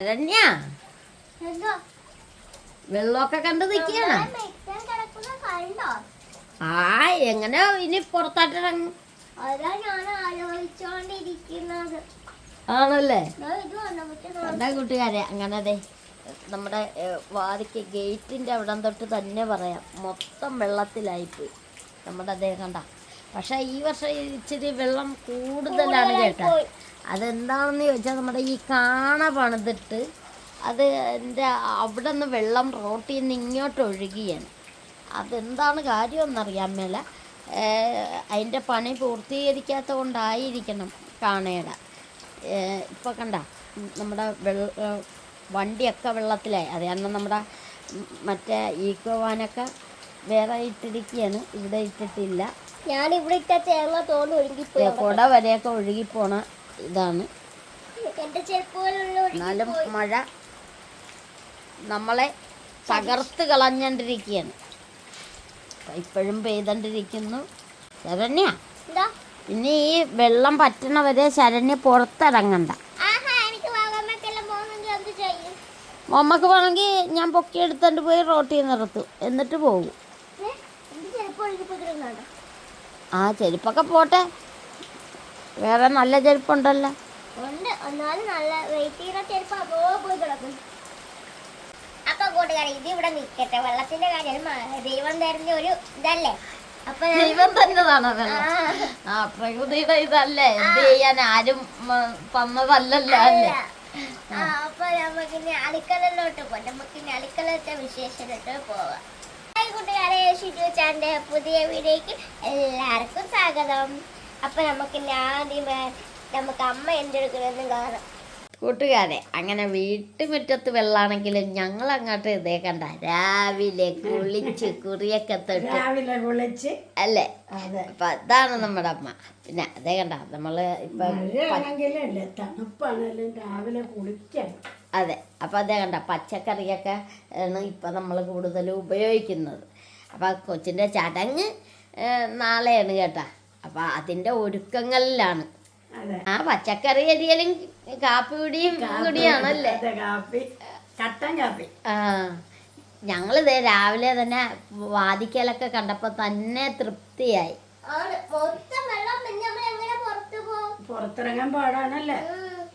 ശരണ്യ വെള്ളമൊക്കെ കണ്ട് നിൽക്കുകയാണ്. ആ എങ്ങനെ ഇനി പുറത്തോട്ടിറങ്ങും ആണല്ലേ? എന്താ കൂട്ടുകാരെ, അങ്ങനെ അതെ നമ്മുടെ വാതിക്ക് ഗേറ്റിൻ്റെ അവിടം തൊട്ട് തന്നെ പറയാം മൊത്തം വെള്ളത്തിലായിപ്പോയി നമ്മുടെ അതേ കണ്ട. പക്ഷെ ഈ വർഷം ഇച്ചിരി വെള്ളം കൂടുതലാണ് കേട്ടോ. അതെന്താണെന്ന് ചോദിച്ചാൽ നമ്മുടെ ഈ കാണ പണിതിട്ട് അത് എൻ്റെ അവിടെ നിന്ന് വെള്ളം റോട്ടിൽ നിന്ന് ഇങ്ങോട്ട് ഒഴുകിയാണ്. അതെന്താണ് കാര്യമെന്നറിയാൻ മേല. അതിൻ്റെ പണി പൂർത്തീകരിക്കാത്തത് കൊണ്ടായിരിക്കണം കാണയുടെ. ഇപ്പോൾ കണ്ട നമ്മുടെ വണ്ടിയൊക്കെ വെള്ളത്തിലായി. അത് കാരണം നമ്മുടെ മറ്റേ ഈക്കോ വാനൊക്കെ വേറെ ഇട്ടിരിക്കുകയാണ്, ഇവിടെ ഇട്ടിട്ടില്ല. ഞാനിവിടെ ഇട്ട തേങ്ങ തോന്നി ഒഴുകിപ്പോയി. കുട വരെയൊക്കെ ഒഴുകിപ്പോണ ഇതാണ്. എന്നാലും മഴ നമ്മളെ തകർത്ത് കളഞ്ഞോണ്ടിരിക്കുകയാണ്. ഇപ്പോഴും പെയ്തോണ്ടിരിക്കുന്നു. ശരണ്യ, ഇനി ഈ വെള്ളം പറ്റണവരെ ശരണ്യ പുറത്തിറങ്ങണ്ട. അമ്മക്ക് വേണമെങ്കിൽ ഞാൻ പൊക്കിയെടുത്തോണ്ട് പോയി റോട്ടിൽ നിർത്തും, എന്നിട്ട് പോകും. ആ ചെരുപ്പൊക്കെ പോട്ടെ, വേറെ നല്ല ചെരുപ്പുണ്ടല്ലോ. അപ്പൊ കൂട്ടുകാരെ ഇത് ഇവിടെ നിൽക്കട്ടെ. വെള്ളത്തിന്റെ കാര്യം ദൈവം തരുന്ന ഒരു ഇതല്ലേ. അപ്പൊ ദൈവം തന്നതാണോ വെള്ളം? ആ പ്രകൃതിയുടെ ഇതല്ലേ, എന്ത് ചെയ്യാൻ, ആരും തന്നതല്ലല്ലോ അല്ലേ. അപ്പൊ നമുക്കിനി അടുക്കളയിലോട്ട് പോകാം. നമുക്കിനി അടുക്കളത്തെ വിശേഷത്തിലോട്ട് പോവാം. കൂട്ടുകാരെ, ഷിജു ചാന്റെ പുതിയ വീഡിയോക്ക് എല്ലാവർക്കും സ്വാഗതം. അപ്പൊ നമുക്കിനി ആദ്യമേ നമുക്ക് അമ്മ എന്തെടുക്കണമെന്ന് കാണാം. കൂട്ടുകാരെ, അങ്ങനെ വീട്ടുമുറ്റത്ത് വെള്ളാണെങ്കിലും ഞങ്ങൾ അങ്ങോട്ട് ഇതേ കണ്ട രാവിലെ കുളിച്ച് കുറിയൊക്കെ തൊട്ട് അല്ലേ. അപ്പൊ അതാണ് നമ്മുടെ അമ്മ. പിന്നെ അതേ കണ്ട നമ്മള് ഇപ്പൊ അതെ. അപ്പൊ അതേ കണ്ട പച്ചക്കറിയൊക്കെ ആണ് ഇപ്പൊ നമ്മൾ കൂടുതൽ ഉപയോഗിക്കുന്നത്. അപ്പൊ കൊച്ചിന്റെ ചടങ്ങ് നാളെയാണ് കേട്ടാ. അപ്പൊ അതിന്റെ ഒരുക്കങ്ങളിലാണ്. ആ പച്ചക്കറി അരിയലും കാപ്പി കൂടിയാണല്ലേ. ആ ഞങ്ങളിതേ രാവിലെ തന്നെ വാദിക്കലൊക്കെ കണ്ടപ്പോ തന്നെ തൃപ്തിയായി. പുറത്തിറങ്ങാൻ പാടാണല്ലേ.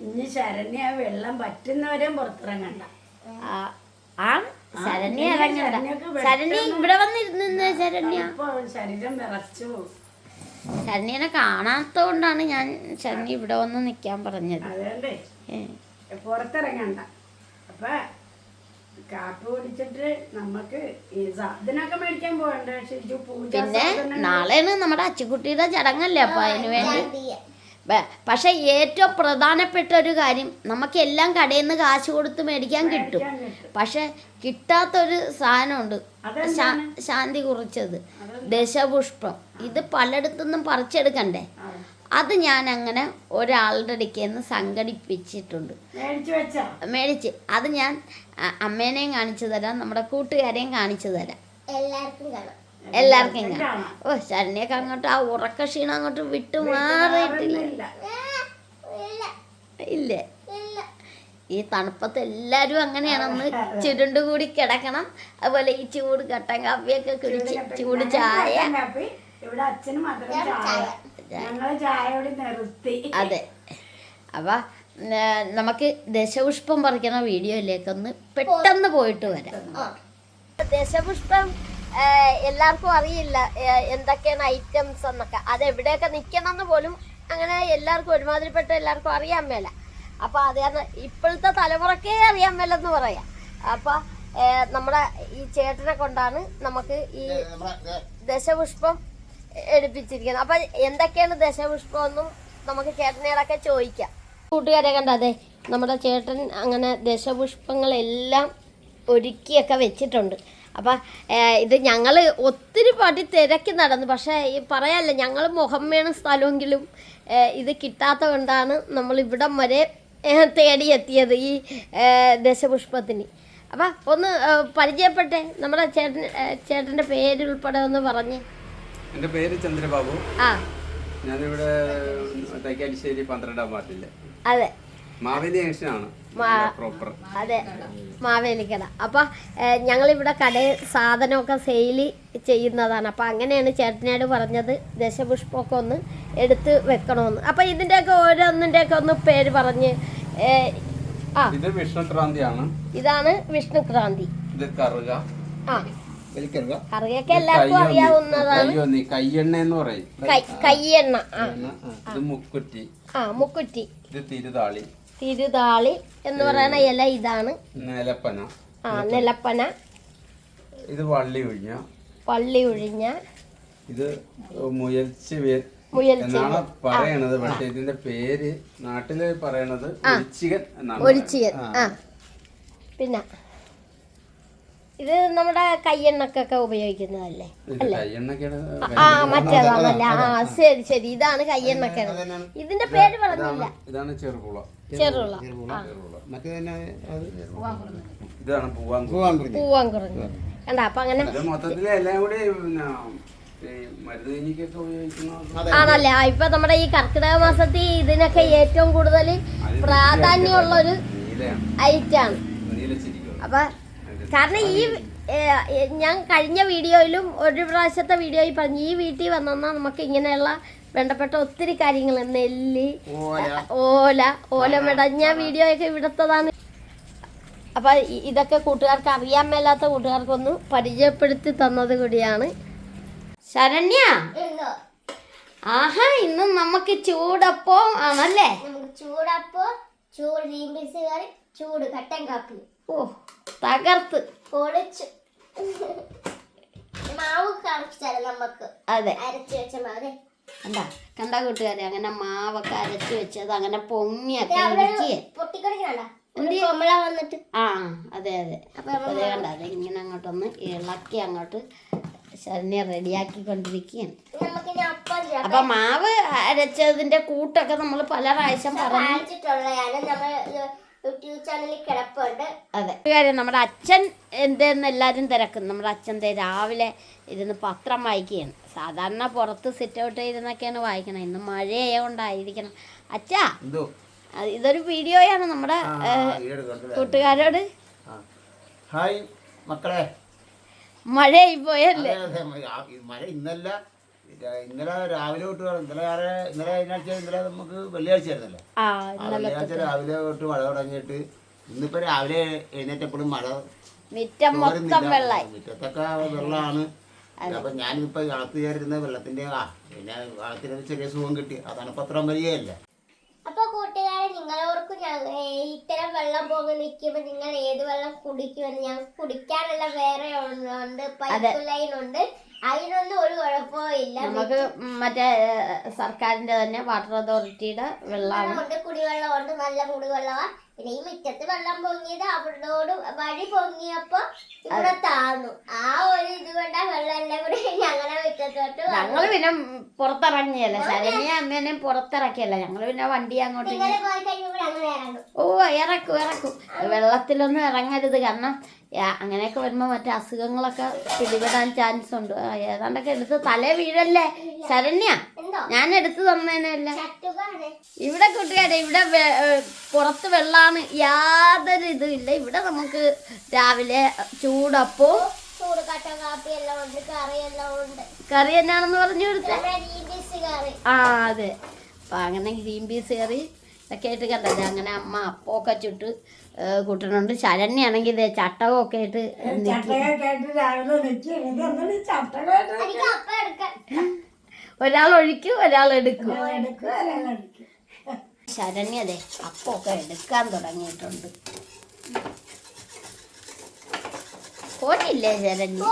ഇനി ശരണ്യ വെള്ളം പറ്റുന്നവരെയും പുറത്തിറങ്ങണ്ട. ആ ശരണ്യ ഇറങ്ങണ്ട. ശരണ്യ ഇവിടെ വന്നിരുന്ന ശരണ്യ ശരീരം വിറച്ചു പോകും. ശരണ്യനെ കാണാത്തോണ്ടാണ് ഞാൻ ശരണ്യ ഇവിടെ വന്ന് നിക്കാൻ പറഞ്ഞത്. അതുകൊണ്ടേ പുറത്തിറങ്ങണ്ട. അപ്പൊ കാപ്പി കുടിച്ചിട്ട് നമുക്ക് സാധനമൊക്കെ മേടിക്കാൻ പോകണ്ട. പിന്നെ നാളെയാണ് നമ്മുടെ അച്ചുകുട്ടിയുടെ ചടങ്ങല്ലേ. അപ്പൊ അതിനു വേണ്ടി പക്ഷെ ഏറ്റവും പ്രധാനപ്പെട്ട ഒരു കാര്യം, നമുക്ക് എല്ലാം കടയിൽ നിന്ന് കാശ് കൊടുത്ത് മേടിക്കാൻ കിട്ടും. പക്ഷെ കിട്ടാത്തൊരു സാധനമുണ്ട്, ശാന്തി കുറിച്ചത് ദശപുഷ്പം. ഇത് പലയിടത്തുനിന്നും പറിച്ചെടുക്കണ്ടേ. അത് ഞാൻ അങ്ങനെ ഒരാളുടെ അടുക്കേന്ന് സംഘടിപ്പിച്ചിട്ടുണ്ട്, മേടിച്ച്. അത് ഞാൻ അമ്മേനെയും കാണിച്ചു തരാം, നമ്മുടെ കൂട്ടുകാരെയും കാണിച്ചു തരാം, എല്ലാവർക്കും കാണാം. ഓ ശരണ്യൊക്കെ അങ്ങോട്ട് ആ ഉറക്ക ക്ഷീണം അങ്ങോട്ട് വിട്ടു മാറിയിട്ടില്ല. ഇല്ലേ, ഈ തണുപ്പത്ത് എല്ലാവരും അങ്ങനെയാണെന്ന് ചുരുണ്ട് കൂടി കിടക്കണം. അതുപോലെ ഈ ചൂട് കട്ടൻ കാപ്പിയൊക്കെ കുടിച്ച് ചൂട് ചായ. അതെ. അപ്പൊ നമുക്ക് ദശപുഷ്പം പറിക്കണ വീഡിയോയിലേക്കൊന്ന് പെട്ടെന്ന് പോയിട്ട് വരാം. ദശപുഷ്പം എല്ലാവർക്കും അറിയില്ല എന്തൊക്കെയാണ് ഐറ്റംസ് എന്നൊക്കെ, അതെവിടെയൊക്കെ നിൽക്കണമെന്ന് പോലും അങ്ങനെ എല്ലാവർക്കും ഒരുമാതിരിപ്പെട്ട എല്ലാവർക്കും അറിയാൻ മേല. അപ്പം അത് കാരണം ഇപ്പോഴത്തെ തലമുറക്കേ അറിയാൻ മേലെന്ന് പറയാം. അപ്പം നമ്മുടെ ഈ ചേട്ടനെ കൊണ്ടാണ് നമുക്ക് ഈ ദശപുഷ്പം എടുപ്പിച്ചിരിക്കുന്നത്. അപ്പം എന്തൊക്കെയാണ് ദശപുഷ്പം എന്നും നമുക്ക് ചേട്ടനോടൊക്കെ ചോദിക്കാം. കൂട്ടുകാരെ കണ്ടതെ നമ്മുടെ ചേട്ടൻ അങ്ങനെ ദശപുഷ്പങ്ങളെല്ലാം ഒരുക്കിയൊക്കെ വെച്ചിട്ടുണ്ട്. അപ്പം ഇത് ഞങ്ങൾ ഒത്തിരി പാട്ടി തിരക്കി നടന്നു. പക്ഷേ ഈ പറയാല്ല, ഞങ്ങൾ മുഖം വേണ സ്ഥലമെങ്കിലും ഇത് കിട്ടാത്ത കൊണ്ടാണ് നമ്മൾ ഇവിടം വരെ തേടിയെത്തിയത് ഈ ദശപുഷ്പത്തിന്. അപ്പം ഒന്ന് പരിചയപ്പെട്ടെ, നമ്മുടെ ചേട്ടൻ്റെ പേര് ഉൾപ്പെടെ ഒന്ന് പറഞ്ഞ്. എൻ്റെ പേര് ചന്ദ്രബാബു. ആ ഞാനിവിടെ തൈക്കാലിശ്ശേരി 12-ാം വാർഡിൽ. അതെ. മാവേലി ജംഗ്ഷനാണ് മാ- പ്രോപ്പർ. അതെ, മാവേലിക്കട. അപ്പം ഞങ്ങളിവിടെ കടയിൽ സാധനമൊക്കെ സെയിൽ ചെയ്യുന്നതാണ്. അപ്പം അങ്ങനെയാണ് ചേട്ടനോട് പറഞ്ഞത് ദശപുഷ്പമൊക്കെ ഒന്ന് എടുത്ത് വെക്കണമെന്ന്. അപ്പം ഇതിൻ്റെയൊക്കെ ഓരോന്നിൻ്റെയൊക്കെ ഒന്ന് പേര് പറഞ്ഞ്. ഇത് വിഷ്ണുക്രാന്തിയാണ്. ഇതാണ് വിഷ്ണുക്രാന്തി. ഇത് കറുക. ആ, കറിയൊക്കെ എല്ലാവർക്കും അറിയാവുന്നതാണ്. കയ്യെണ്ണ എന്ന് പറയും. കയ്യെണ്ണ. ഇത് മുക്കുറ്റി. മുക്കുറ്റി. ഇത് തിരുതാളി. തിരുതാളി എന്ന് പറയുന്ന ഇല ഇതാണ്. നിലപ്പന. നിലപ്പന. ഇത് വള്ളി ഒഴിഞ്ഞ. പള്ളി ഒഴിഞ്ഞ. ഇത് മുയൽച്ചി എന്നാണ് പറയണത്. പക്ഷെ ഇതിന്റെ പേര് നാട്ടില് പറയണത് ഒരിച്ചികൻ എന്നാണ്. ഒരിച്ചികൻ. പിന്നെ ഇത് നമ്മുടെ കയ്യെണ്ണക്കൊക്കെ ഉപയോഗിക്കുന്നതല്ലേ? അല്ലേ? മറ്റേതാണല്ലേ? ശരി ശരി, ഇതാണ് കയ്യെണ്ണക്ക. ഇതിന്റെ പേര് പറഞ്ഞില്ല. ഇതാണ് ചെറുപുള. ചെറുപുള. ഇതാണ് പൂവാങ്കുറഞ്ഞി. കണ്ട. അപ്പൊ അങ്ങനെ മൊത്തത്തില് എല്ലാം കൂടി മരുന്നിക്കൊക്കെ ഉപയോഗിക്കുന്ന ആണല്ലേ? ഇപ്പൊ നമ്മുടെ ഈ കർക്കിടക മാസത്തിൽ ഇതിനൊക്കെ ഏറ്റവും കൂടുതൽ പ്രാധാന്യമുള്ളൊരു ഐറ്റാണ്. അപ്പൊ കാരണം ഈ ഞാൻ കഴിഞ്ഞ വീഡിയോയിലും ഒരു പ്രാവശ്യത്തെ വീഡിയോയിൽ പറഞ്ഞു, ഈ വീട്ടിൽ വന്നാൽ നമുക്ക് ഇങ്ങനെയുള്ള വേണ്ടപ്പെട്ട ഒത്തിരി കാര്യങ്ങൾ, നെല്ല്, ഓല മെടഞ്ഞ വീഡിയോ ഒക്കെ ഇവിടുത്തതാണ്. അപ്പൊ ഇതൊക്കെ കൂട്ടുകാർക്ക് അറിയാൻ മേലാത്ത കൂട്ടുകാർക്കൊന്ന് പരിചയപ്പെടുത്തി തന്നത് കൂടിയാണ്. ശരണ്യ, ആഹാ, ഇന്ന് നമുക്ക് ചൂടപ്പം ആണല്ലേ? ചൂടപ്പം, ചൂട് ഗ്രീൻ പീസ് കറി, ചൂട് കട്ടൻ കാപ്പി. ഓ, തകർത്ത് പൊളിച്ചു. മാവ് കാണിച്ചാൽ നമുക്ക് അതെ അരച്ചു വെച്ച മാവ് കണ്ട കൂട്ടുകാരെ, അങ്ങനെ മാവൊക്കെ അരച്ചു വെച്ചത് അങ്ങനെ പൊങ്ങിയൊക്കെ വന്നിട്ട്. അതെ അതെ അതേ കണ്ട. അതെ, ഇങ്ങനെ അങ്ങോട്ടൊന്ന് ഇളക്കി അങ്ങോട്ട് ശരണ്യ റെഡിയാക്കിക്കൊണ്ടിരിക്കുകയാണ്. അപ്പൊ മാവ് അരച്ചതിന്റെ കൂട്ടൊക്കെ നമ്മൾ പല പ്രാവശ്യം യൂട്യൂബ് ചാനലിൽ കിടപ്പുണ്ട്. അതെ കാര്യം, നമ്മുടെ അച്ഛൻ എന്തെന്ന് എല്ലാവരും തിരക്കും. നമ്മുടെ അച്ഛൻ രാവിലെ ഇരുന്ന് പത്രം വായിക്കുകയാണ്. സാധാരണ പുറത്ത് സിറ്റ് ഔട്ട് ഇരുന്നൊക്കെയാണ് വായിക്കണം. ഇന്ന് മഴയായോണ്ടായിരിക്കണം. അച്ഛാ, ഇതൊരു വീഡിയോയാണ് നമ്മുടെ കൂട്ടുകാരോട്. ഹായ് മക്കളെ. മഴയായി പോയല്ലേ? മഴ ഇന്നലെ രാവിലെ തൊട്ട് ഇന്നലെ നമുക്ക് വെള്ളിയാഴ്ച ആയിരുന്നല്ലോ. വെള്ളിയാഴ്ച രാവിലെ തൊട്ട് മഴ തുടങ്ങിയിട്ട് ഇന്നിപ്പോ രാവിലെ എഴുന്നേറ്റപ്പോഴും മഴ, മുറ്റത്തൊക്കെ വെള്ളമാണ്. അപ്പൊ ഞാനിപ്പോ അകത്ത് കയറിയിരുന്ന വെള്ളത്തിന്റെ പിന്നെ അകത്തിന് ചെറിയ സുഖം കിട്ടി. അതാണ് പത്രം വരികയല്ല. അപ്പൊ കൂട്ടുകാരെ, നിങ്ങളോർക്കും ഇത്തരം വെള്ളം പോകുന്ന നിൽക്കുമ്പോ നിങ്ങൾ ഏത് വെള്ളം കുടിക്കുമെന്ന്. ഞങ്ങൾക്ക് കുടിക്കാനുള്ള വേറെ ഉണ്ട്, പൈപ്പ് ലൈൻ ഉണ്ട്. അതിനൊന്നും ഒരു കുഴപ്പവും ഇല്ല. നമുക്ക് മറ്റേ സർക്കാരിന്റെ തന്നെ വാട്ടർ അതോറിറ്റിയുടെ വെള്ളമാണ്. കുടിവെള്ളമുണ്ട്, നല്ല കുടിവെള്ളമാണ്. പിന്നെ ഈ മുറ്റത്ത് വെള്ളം പൊങ്ങിയത് അവിടോട് വഴി പൊങ്ങിയപ്പോ ഇവിടെ താന്നു. ആ ഒരു ഇത് കൊണ്ടാ വെള്ളം എല്ലാം കൂടി ഞങ്ങളുടെ മുറ്റത്തോട്ട്. ഞങ്ങള് പിന്നെ പുറത്തിറങ്ങിയല്ല, ശരണ്യ അമ്മേനെയും പുറത്തിറക്കിയല്ല. ഞങ്ങള് പിന്നെ വണ്ടി അങ്ങോട്ട് ഇറക്കും. വെള്ളത്തിലൊന്നും ഇറങ്ങരുത്. കാരണം അങ്ങനെയൊക്കെ വരുമ്പോ മറ്റേ അസുഖങ്ങളൊക്കെ പിടിപെടാൻ ചാൻസ് ഉണ്ട്. ഏതാണ്ടൊക്കെ എടുത്ത് തലേ വീഴല്ലേ ശരണ്യ? ഞാൻ എടുത്തു തന്നേനല്ല. ഇവിടെ കൂട്ടുകാരെ, ഇവിടെ പുറത്ത് വെള്ളമാണ്, യാതൊരു ഇതും ഇല്ല. ഇവിടെ നമുക്ക് രാവിലെ ചൂടപ്പോ ചൂട് കട്ട കാപ്പി എല്ലാം ഉണ്ട്, കറി എല്ലാം ഉണ്ട്. കറി എന്നാണെന്ന് പറഞ്ഞു കൊടുത്തേ? കറി. അതെ. അപ്പൊ അങ്ങനെ ഗ്രീൻ പീസ് കറി ഒക്കെ ആയിട്ട് കണ്ടത്. അങ്ങനെ അമ്മ അപ്പമൊക്കെ ചുട്ട് കൂട്ടണുണ്ട്. ശരണ്യാണെങ്കിൽ ഇതേ ചട്ടകമൊക്കെ ആയിട്ട് ഒരാൾ ഒഴിക്കും, ഒരാൾ എടുക്കും. ശരണ്യ അതെ അപ്പമൊക്കെ എടുക്കാൻ തുടങ്ങിയിട്ടുണ്ട്. പോയില്ലേ ശരണ്യ?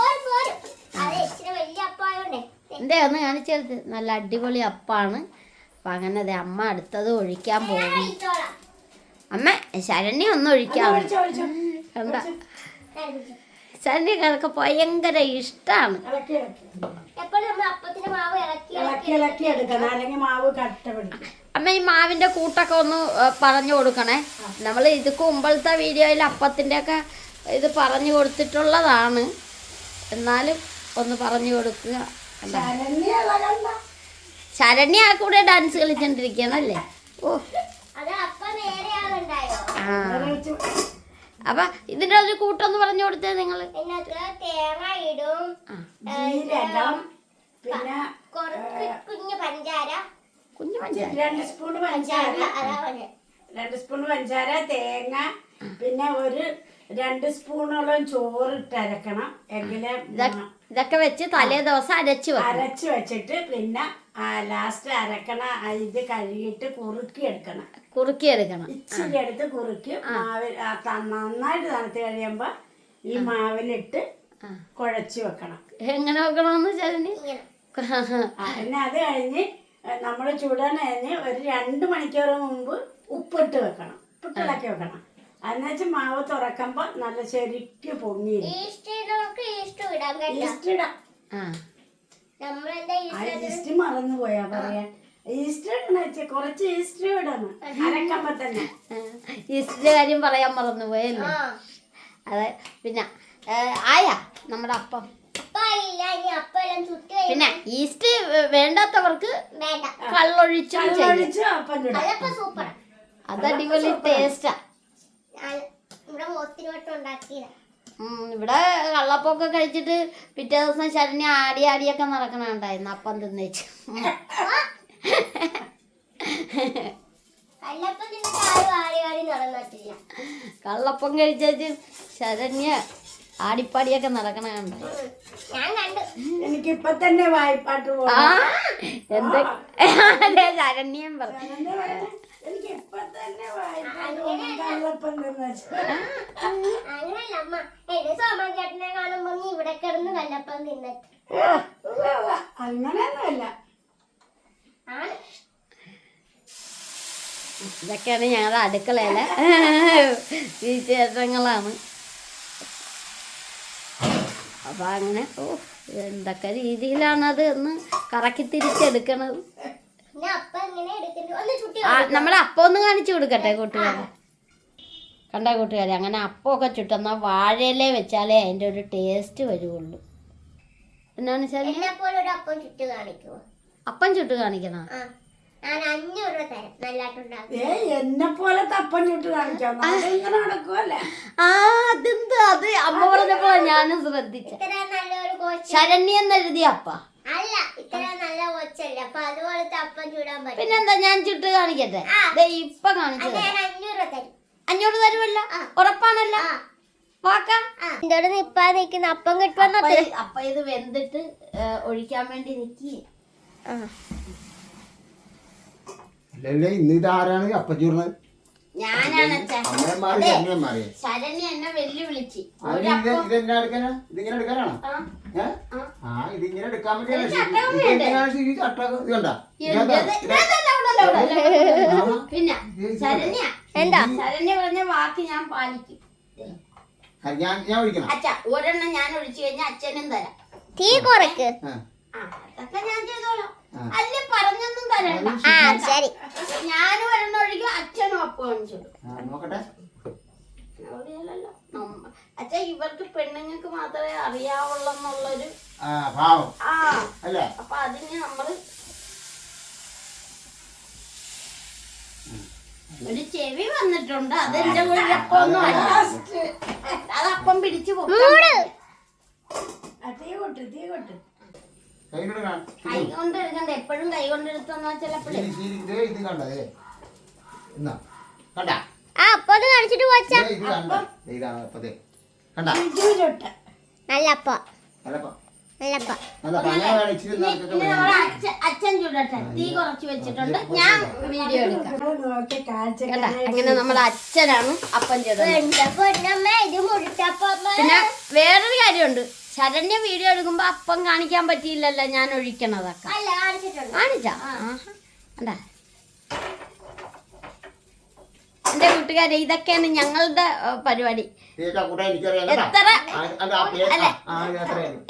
എന്തേ ഒന്ന് കാണിച്ചെടുത്ത്. നല്ല അടിപൊളി അപ്പാണ്. അപ്പൊ അങ്ങനെ അതെ അമ്മ അടുത്തത് ഒഴിക്കാൻ പോകും. അമ്മ ശരണ്യ ഒന്ന് ഒഴിക്കാം. എന്താ ശരണ്യൊക്കെ ഭയങ്കര ഇഷ്ടമാണ്. അമ്മ ഈ മാവിന്റെ കൂട്ടൊക്കെ ഒന്ന് പറഞ്ഞു കൊടുക്കണേ. നമ്മൾ ഇതൊക്കെ മുമ്പത്തെ വീഡിയോയിൽ അപ്പത്തിന്റെ ഒക്കെ ഇത് പറഞ്ഞു കൊടുത്തിട്ടുള്ളതാണ്. എന്നാലും ഒന്ന് പറഞ്ഞു കൊടുക്കുക. ശരണ്യ ആ കൂടെ ഡാൻസ് കളിച്ചോണ്ടിരിക്കണല്ലേ? ഓ, വേറെ വെച്ച് അപ്പൊ ഇതിന്റെ ഒരു കൂട്ടൊന്ന് പറഞ്ഞു കൊടുത്തേ നിങ്ങള്. ഇതിനകത്ത് തേങ്ങ ഇടും, ജീരകം, പിന്നെ കുറച്ച് കുഞ്ഞു പഞ്ചാര, കുഞ്ഞു പഞ്ചാര, 2 സ്പൂൺ പഞ്ചാര, അതാ പറഞ്ഞെ. 2 സ്പൂൺ പഞ്ചാര, തേങ്ങ, പിന്നെ ഒരു 2 സ്പൂണോളം ചോറിട്ട് അരക്കണം. എങ്കിലേ ഇതൊക്കെ വെച്ച് തലേ ദിവസം അരച്ചു വെക്കണം. അരച്ച് വെച്ചിട്ട് പിന്നെ ലാസ്റ്റ് അരക്കണ ഇത് കഴുകിയിട്ട് കുറുക്കി എടുക്കണം. കുറുക്കി എടുക്കണം. ഇച്ചിരി എടുത്ത് കുറുക്കി മാവിൽ നന്നായിട്ട് തണുത്ത് കഴിയുമ്പോ ഈ മാവിലിട്ട് കുഴച്ച് വെക്കണം. എങ്ങനെ വെക്കണമെന്ന് ചരണി? പിന്നെ അത് കഴിഞ്ഞ് നമ്മൾ ചൂടാൻ കഴിഞ്ഞ് ഒരു 2 മണിക്കൂർ മുമ്പ് ഉപ്പിട്ട് വെക്കണം. ഉപ്പിട്ടിളക്കി വെക്കണം. എന്നുവെച്ചാൽ മാവ് തുറക്കുമ്പോ നല്ല ശരിക്ക് പൊങ്ങി. ഈസ്റ്റ് നമുക്ക് ഈസ്റ്റ് ഇടാം കേട്ടോ. ഈസ്റ്റ് ഇടാം. നമ്മളെന്താ ഈസ്റ്റ് മറന്നു പോയാ പറയാ. ഈസ്റ്റ് ഇടണ കുറച്ച് ഈസ്റ്റ് ഇടണം അരക്കുമ്പോ തന്നെ. ഈസ്റ്റിന്റെ കാര്യം പറയാൻ മറന്നു പോയല്ലേ? അതെ. പിന്നെ ആയാ നമ്മുടെ അപ്പം. അപ്പായില്ല, ഇനി അപ്പെല്ലാം ചുറ്റി പിന്നെ ഈസ്റ്റ് വേണ്ടാത്തവർക്ക് വേണ്ട. കള്ളൊഴിച്ചും ചെയ്യാം. അപ്പം ചുടാം. അതപ്പോ സൂപ്പർ. അത് അടിപൊളി ടേസ്റ്റാ. ഇവിടെ ഒത്തിരി വട്ടം ഉണ്ടാക്കിയതാ. ഇവിടെ കള്ളപ്പൊക്കെ കഴിച്ചിട്ട് പിറ്റേ ദിവസം ശരണ്യ ആടിയൊക്കെ നടക്കണുണ്ടായിരുന്നു അപ്പം തിന്നേച്ച്. കല്ലപ്പം തിന്നിട്ട് ആരും ആടി നടന്നിട്ടില്ല. കള്ളപ്പം കഴിച്ചു ശരണ്യ ആടിപ്പാടിയൊക്കെ നടക്കണ കണ്ട. ഞാൻ കണ്ടു. എനിക്കിപ്പൊ തന്നെ വായ്പാട്ട് ആ എന്ത് അതെ ശരണ്യം പറഞ്ഞു. എനിക്കിപ്പൊ തന്നെ വായ്പാട്ട് അങ്ങനല്ല അമ്മ, എന്റെ സോമൻ ചേട്ടനെ കാണുമ്പോ നീ ഇവിടെ കിടന്ന് കല്ലപ്പം തിന്നിട്ട്. അങ്ങനെയൊന്നുമല്ല. ആണ്. ഇതൊക്കെയാണ് ഞങ്ങളുടെ അടുക്കളയിലെ വിശേഷങ്ങളാണ്. അപ്പൊ അങ്ങനെ എന്തൊക്കെ രീതിയിലാണത് എന്ന് കറക്കി തിരിച്ചെടുക്കണത്. പിന്നെ അപ്പം എങ്ങനെ എടുക്കുന്നത് ഒന്ന് ചുട്ടി നമ്മളെ അപ്പം ഒന്ന് കാണിച്ചു കൊടുക്കട്ടെ കൂട്ടുകാരെ. കണ്ട കൂട്ടുകാരെ, അങ്ങനെ അപ്പമൊക്കെ ചുട്ടെന്നാൽ വാഴയിലേ വെച്ചാലേ അതിൻ്റെ ഒരു ടേസ്റ്റ് വരുള്ളൂ. എന്നാണ് വെച്ചാൽ എന്നെ പോലെ ഒരു അപ്പം ചുട്ട് കാണിക്കുമോ? അപ്പം ചുട്ട് കാണിക്കണം. ഞാൻ 500 രൂപ തരാം, നല്ലതായിട്ടുണ്ടാകും. എന്നെ പോലെ തപ്പൻ ചുട്ട് കാണിക്കാം. ഇങ്ങനെ നടക്കുമല്ലേ? ആ അതെന്ത് അത് അമ്മ പറഞ്ഞപ്പോ ഞാനും ശ്രദ്ധിച്ച. ഇത്ര നല്ലൊരു കോച്ച് ശരണ്യ എന്നെഴുതിയ അപ്പ അല്ല, ഇത്ര നല്ല കോച്ചല്ല. അപ്പൊ അതുപോലത്തെ അപ്പം ചൂടാൻ പറ്റും. പിന്നെന്താ ഞാൻ ചുട്ട് കാണിക്കട്ടെ? ദേ ഇപ്പൊ കാണിച്ചത്. ഞാൻ 500 രൂപ തരും. 500 തരുമല്ല? ഉറപ്പാണല്ല? വാക്കാം. എന്തോട് നിപ്പാ നിക്കുന്ന അപ്പം കിട്ടുമെന്ന്. അപ്പൊ ഇത് വെന്തിട്ട് ഒഴിക്കാൻ വേണ്ടി നിക്കി. അല്ലല്ലേ ഇന്ന് ഇതാരാണ് അപ്പം ചൂടുന്നത്? ഞാനാണ് അമ്മയെ മാറി അമ്മയെ മാറി. ശരണ്യ എന്നെ വെല്ലുവിളിച്ച്. ഇതെന്നാ എടുക്കാനാ? ഇതിങ്ങനെ എടുക്കാനാണോ? ഇതിങ്ങനെ എടുക്കാൻ പറ്റിയാണ്. പിന്നെ ശരണ്യ എന്താ ശരണ്യ പറഞ്ഞ വാക്ക് ഞാൻ പാലിക്കും. ഞാൻ ഒഴിക്കണം. അച്ഛ ഒരെണ്ണം ഞാൻ ഒഴിച്ചു കഴിഞ്ഞാൽ അച്ഛനും തരാം. തീ കുറക്ക്. അതൊക്കെ ഞാൻ ചെയ്തോളാം. അല്ല പറഞ്ഞൊന്നും തരണ്ട. ശരി. ഞാനും ഒരെണ്ണം ഒഴിക്കും, അച്ഛനും അപ്പം ഒഴിച്ചു. നോക്കട്ടെ. അച്ഛ ഇവർക്ക് പെണ്ണുങ്ങൾക്ക് മാത്രമേ അറിയാവുള്ളെന്നുള്ളൊരു ഭാവം അല്ലേ? അപ്പൊ അതിന് നമ്മള് ഒരു ചെവി വന്നിട്ടുണ്ട്. അതെന്റെ കുഴപ്പമൊന്നും അല്ല. അതപ്പം പിടിച്ചു പോകും. കൈ കൊണ്ട് എടുക്കണ്ട. എപ്പോഴും കൈ കൊണ്ട് എടുത്തെന്ന് വെച്ചാൽ ഇത് കണ്ടേ കണ്ട അപ്പൊ അത് കാണിച്ചിട്ട് പോച്ചാ. ഇത് കണ്ട ഇതാണ് അപ്പത്തെ കണ്ട നല്ല അപ്പം. അച്ഛൻ ചൂടട്ടെ. തീ കുറച്ച് വെച്ചിട്ടുണ്ട്. ഞാൻ വീഡിയോ എടുക്കാം. കേട്ടാ, അങ്ങനെ നമ്മുടെ അച്ഛനാണ് അപ്പം ചൂടുന്നത്. പിന്നെ വേറൊരു കാര്യമുണ്ട്. ശരണ്യ വീഡിയോ എടുക്കുമ്പോ അപ്പം കാണിക്കാൻ പറ്റിയില്ലല്ലോ ഞാൻ ഒഴിക്കണതൊക്കെ. കാണിച്ചാ എന്താ എന്റെ കൂട്ടുകാരെ, ഇതൊക്കെയാണ് ഞങ്ങളുടെ പരിപാടി.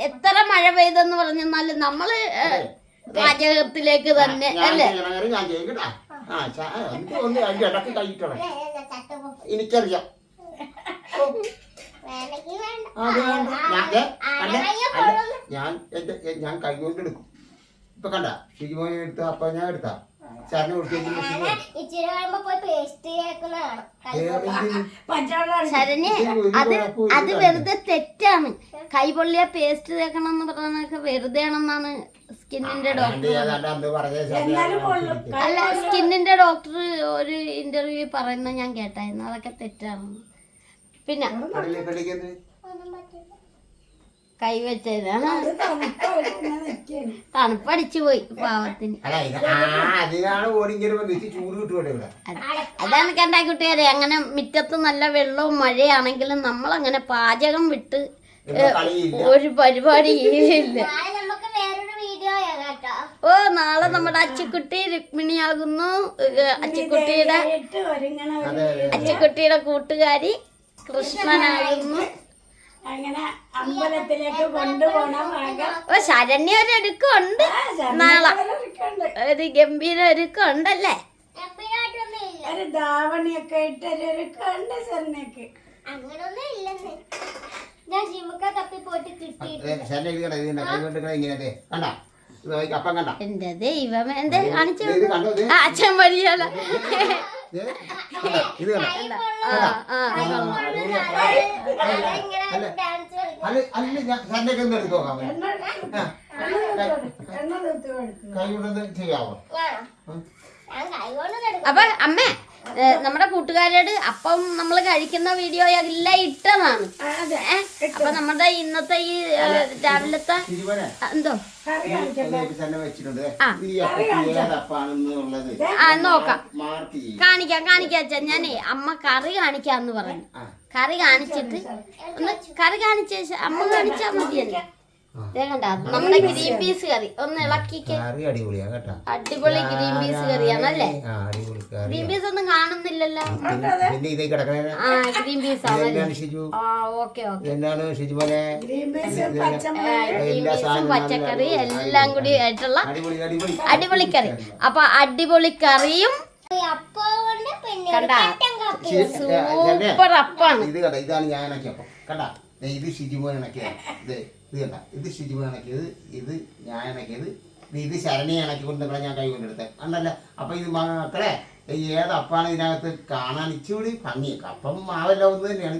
എത്ര മഴ പെയ്തെന്ന് പറഞ്ഞാലും നമ്മള് പാചകത്തിലേക്ക് തന്നെ അല്ലേ? എനിക്കറിയാം. ഞാൻ കൈ കൊണ്ട് എടുക്കും. ഇപ്പൊ കണ്ട ശുചിമോനെ എടുത്ത അപ്പൊ ഞാൻ എടുത്താ ശരണ കൊടുത്തേക്കും ഇച്ചിരി കഴിയുമ്പോ പോയി പേസ്റ്റ് കേൾക്കുന്നതാണ് പച്ചവെള്ളം ശരണ്യ അത് വെറുതെ തെറ്റാണ്. കൈ പൊള്ളിയ പേസ്റ്റ് തേക്കണം എന്ന് പറയുന്നതൊക്കെ വെറുതെ ആണെന്നാണ് സ്കിന്നിന്റെ ഡോക്ടർ. അല്ല, സ്കിന്നിന്റെ ഡോക്ടർ ഒരു ഇന്റർവ്യൂ പറയുന്നത് ഞാൻ കേട്ടായിരുന്നു. അതൊക്കെ തെറ്റാണ്. പിന്നെ കൈ വെച്ചത് തണുപ്പടിച്ചു പോയി പാവത്തിന്. അതാണ് കണ്ടാ കുട്ടികാരെ. അങ്ങനെ മുറ്റത്ത് നല്ല വെള്ളവും മഴയാണെങ്കിലും നമ്മളങ്ങനെ പാചകം വിട്ട് ഒരു പരിപാടി ഇല്ല. നമുക്ക് വേറൊരു വീഡിയോ കേട്ടോ. ഓ, നാളെ നമ്മുടെ അച്ചിക്കുട്ടി രുക്മിണിയാകുന്നു. അച്ചിക്കുട്ടിയുടെ കൂട്ടുകാരി കൃഷ്ണനാകുന്നു. അങ്ങനെ അമ്പലത്തിലേക്ക് കൊണ്ടുപോകണം. ഓ, ശരണ്യ ഒരു ഒരുക്കമുണ്ട്. നാളെ ഒരു ഗംഭീര ഒരുക്കമുണ്ടല്ലേ? ഒരു ധാവണിയൊക്കെ ഇട്ട് ഒരു ഒരുക്കമുണ്ട് ശരണ്യക്ക്. അങ്ങനൊന്നും ഇല്ലെന്ന് ഞാൻ ജിമ്മൊക്കെ തപ്പി പോയിട്ട് അപ്പം കണ്ട എന്റെ ദൈവം എന്തേ കാണിച്ചു അച്ഛൻ വഴിയല്ല. ഇത് കണ്ട അല്ല ഞാൻ സന്നൊക്കെ ഒന്ന് എടുത്ത് നോക്കാം. കൈ കൊണ്ടൊന്ന് ചെയ്യാമോ? ഞാൻ അപ്പൊ അമ്മേ, നമ്മുടെ കൂട്ടുകാരോട് അപ്പം നമ്മൾ കഴിക്കുന്ന വീഡിയോ എല്ലാം ഇട്ടതാണ്. അപ്പൊ നമ്മുടെ ഇന്നത്തെ ഈ രാവിലത്തെ എന്തോ നോക്കാം, കാണിക്കാം അച്ഛൻ. ഞാനേ അമ്മ കറി കാണിക്കാന്ന് പറഞ്ഞു. കറി കാണിച്ചിട്ട് കറി കാണിച്ച അമ്മ കാണിച്ചാ മതിയല്ലേ? കണ്ട നമ്മുടെ ഗ്രീൻ പീസ് കറി ഒന്ന് ഇളക്കിക്ക്. അടിപൊളി ഗ്രീൻ പീസ് കറിയാണല്ലേ? ഗ്രീൻ പീസ് ഒന്നും കാണുന്നില്ലല്ലോ. ആ, ഗ്രീൻ പീസ് ആണല്ലേ? ഓക്കെ. ഗ്രീൻ പീസും പച്ചക്കറി എല്ലാം കൂടി ആയിട്ടുള്ള അടിപൊളി കറി. അപ്പൊ അടിപൊളി കറിയും കണ്ട സൂപ്പർ അപ്പാണ്. ഇത് കണ്ട, ഇതാണ് ഞാൻ ഇണക്കിയപ്പം. കണ്ട, ഇത് ഷിജിമോൻ ഇണക്കിയത്. ഇത് കണ്ട, ഇത് ഷിജിമോൻ ഇണക്കിയത്, ഇത് ഞാൻ ഇണക്കിയത്, ഇത് ശരണി ഇണക്കിക്കൊണ്ട് ഞാൻ കൈ കൊണ്ടെടുത്തത് കണ്ടല്ല. അപ്പൊ ഇത് മക്കളെ ഏതപ്പാണ് ഇതിനകത്ത് കാണാൻ ഇച്ചിരി ഭംഗിയൊക്കെ. അപ്പം മാവെല്ലാം ഒന്ന് തന്നെയാണ്.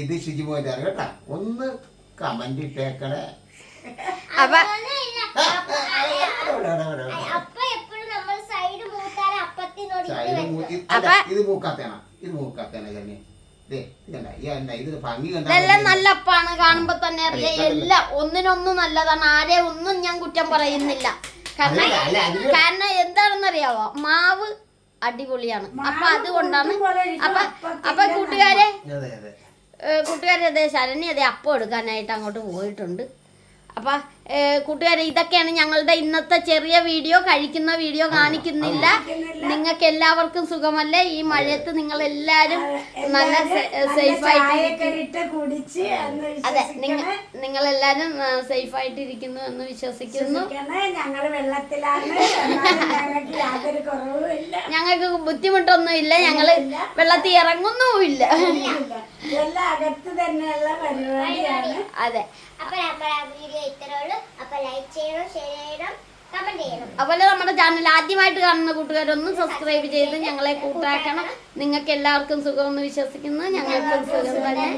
ഇത് ഷിജിമോന്റെ ആണ് കേട്ടാ. ഒന്ന് കമന്റ് ഇട്ടേക്കണേ. ഇത് മൂക്കാത്തേണ ശരണി. ഇതെല്ലാം നല്ല അപ്പാണ്. കാണുമ്പോ തന്നെ അറിയാം. എല്ലാം ഒന്നിനൊന്നും നല്ലതാണ്. ആരെ ഒന്നും ഞാൻ കുറ്റം പറയുന്നില്ല. കാരണം എന്താണെന്നറിയാവോ, മാവ് അടിപൊളിയാണ്. അപ്പൊ അതുകൊണ്ടാണ്. അപ്പൊ കൂട്ടുകാരെ അതെ ശരണ്യ അതെ അപ്പം എടുക്കാനായിട്ട് അങ്ങോട്ട് പോയിട്ടുണ്ട്. അപ്പൊ കൂട്ടുകാരെ, ഇതൊക്കെയാണ് ഞങ്ങളുടെ ഇന്നത്തെ ചെറിയ വീഡിയോ. കഴിക്കുന്ന വീഡിയോ കാണിക്കുന്നില്ല. നിങ്ങൾക്ക് എല്ലാവർക്കും സുഖമല്ലേ? ഈ മഴയത്ത് നിങ്ങൾ എല്ലാരും നല്ല സേഫായിട്ട്, അതെ, നിങ്ങളെല്ലാരും സേഫായിട്ടിരിക്കുന്നു എന്ന് വിശ്വസിക്കുന്നു. ഞങ്ങൾക്ക് ബുദ്ധിമുട്ടൊന്നുമില്ല. ഞങ്ങള് വെള്ളത്തിൽ ഇറങ്ങുന്നുമില്ല. അതെ. അതുപോലെ നമ്മുടെ ചാനൽ ആദ്യമായിട്ട് കാണുന്ന കൂട്ടുകാരൊന്നും സബ്സ്ക്രൈബ് ചെയ്ത് ഞങ്ങളെ കൂട്ടാക്കണം. നിങ്ങൾക്ക് എല്ലാവർക്കും സുഖമെന്ന് വിശ്വസിക്കുന്നു. ഞങ്ങൾക്കും സുഖം തന്നെ.